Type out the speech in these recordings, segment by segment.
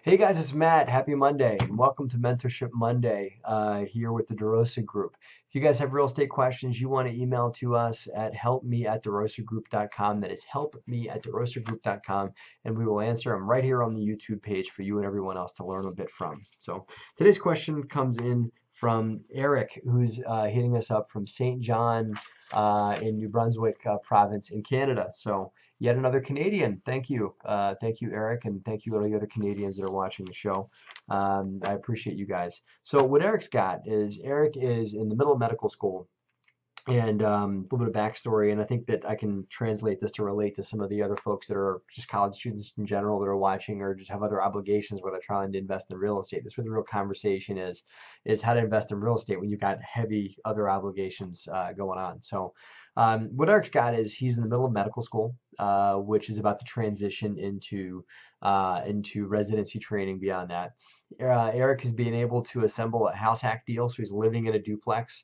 Hey guys, it's Matt. Happy Monday and welcome to Mentorship Monday here with the DeRosa Group. If you guys have real estate questions, you want to email to us at helpme@derosagroup.com. That is helpme@derosagroup.com, and we will answer them right here on the YouTube page for you and everyone else to learn a bit from. So today's question comes in from Eric, who's hitting us up from St. John in New Brunswick province in Canada. So yet another Canadian. Thank you. Thank you, Eric, and thank you to all the other Canadians that are watching the show. I appreciate you guys. So what Eric's got is Eric is in the middle of medical school. And a little bit of backstory, and I think that I can translate this to relate to some of the other folks that are just college students in general that are watching or just have other obligations where they're trying to invest in real estate. That's where the real conversation is how to invest in real estate when you've got heavy other obligations going on. So what Eric's got is he's in the middle of medical school, which is about to transition into residency training beyond that. Eric is being able to assemble a house hack deal, so he's living in a duplex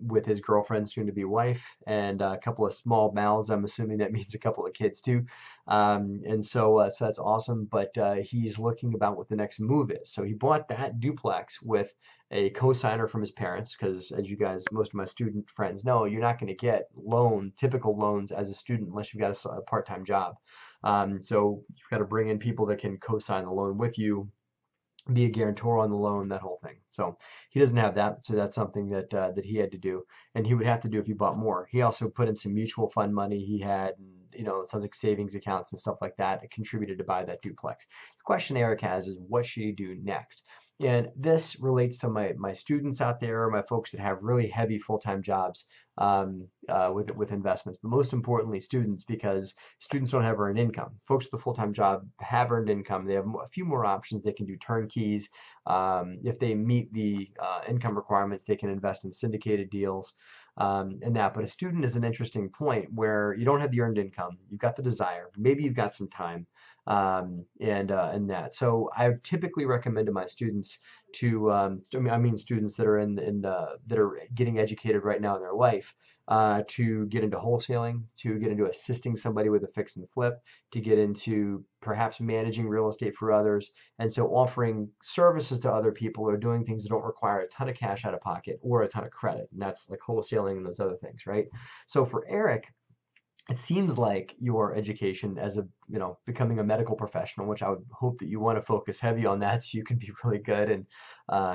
with his girlfriend, soon-to-be wife, and a couple of small mouths. I'm assuming that means a couple of kids too. So that's awesome. But he's looking about what the next move is. So he bought that duplex with a co-signer from his parents, because as you guys, most of my student friends know, you're not going to get typical loans as a student unless you've got a part-time job. So you've got to bring in people that can co-sign the loan with you, be a guarantor on the loan, that whole thing. So he doesn't have that, so that's something that he had to do, and he would have to do if he bought more. He also put in some mutual fund money he had, and it sounds like savings accounts and stuff like that. It contributed to buy that duplex. The question Eric has is, what should he do next? And this relates to my students out there, my folks that have really heavy full-time jobs with investments, but most importantly, students, because students don't have earned income. Folks with a full-time job have earned income. They have a few more options. They can do turnkeys. If they meet the income requirements, they can invest in syndicated deals and that. But a student is an interesting point where you don't have the earned income. You've got the desire. Maybe you've got some time. And that. So I typically recommend to my students students that are that are getting educated right now in their life, to get into wholesaling, to get into assisting somebody with a fix and flip, to get into perhaps managing real estate for others, and so offering services to other people or doing things that don't require a ton of cash out of pocket or a ton of credit, and that's like wholesaling and those other things, right? So for Eric, it seems like your education as becoming a medical professional, which I would hope that you want to focus heavy on that so you can be really good and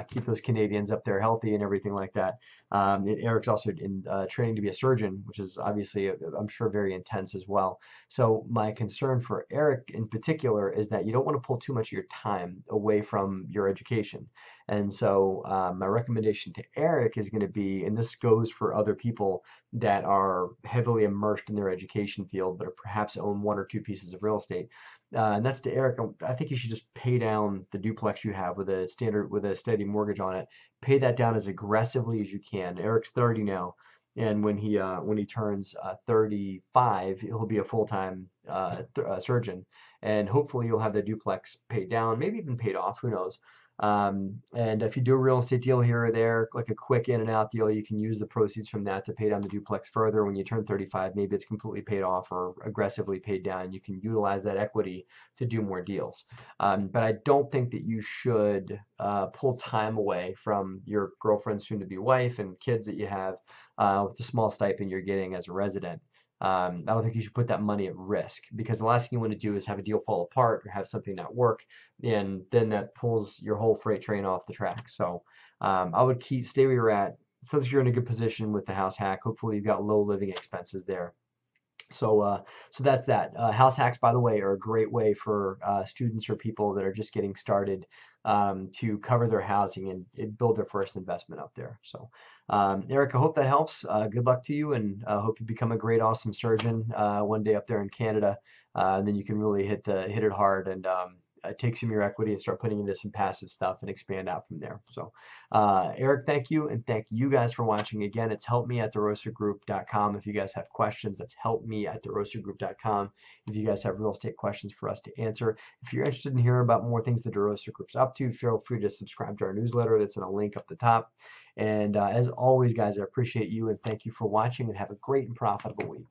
keep those Canadians up there healthy and everything like that. Eric's also in training to be a surgeon, which is obviously, I'm sure, very intense as well. So my concern for Eric in particular is that you don't want to pull too much of your time away from your education. And so my recommendation to Eric is going to be, and this goes for other people that are heavily immersed in their education field, but perhaps own one or two pieces of real estate. And that's to Eric. I think you should just pay down the duplex you have with a steady mortgage on it. Pay that down as aggressively as you can. Eric's 30 now, and when he turns 35, he'll be a full-time surgeon, and hopefully you'll have the duplex paid down, maybe even paid off. Who knows? And if you do a real estate deal here or there, like a quick in and out deal, you can use the proceeds from that to pay down the duplex further. When you turn 35, maybe it's completely paid off or aggressively paid down. You can utilize that equity to do more deals. But I don't think that you should pull time away from your girlfriend, soon-to-be wife, and kids that you have with the small stipend you're getting as a resident. I don't think you should put that money at risk, because the last thing you want to do is have a deal fall apart or have something not work, and then that pulls your whole freight train off the track. So I would stay where you're at. It sounds like you're in a good position with the house hack. Hopefully you've got low living expenses there. So that's that. House hacks, by the way, are a great way for students or people that are just getting started to cover their housing and build their first investment up there. So, Eric, I hope that helps. Good luck to you, and I hope you become a great, awesome surgeon one day up there in Canada. And then you can really hit it hard and take some of your equity and start putting into some passive stuff and expand out from there. So Eric, thank you, and thank you guys for watching. Again, it's helpme@derosagroup.com if you guys have questions. That's helpme@derosagroup.com if you guys have real estate questions for us to answer. If you're interested in hearing about more things the DeRosa Group's up to, feel free to subscribe to our newsletter. That's in a link up the top. And as always, guys, I appreciate you and thank you for watching, and have a great and profitable week.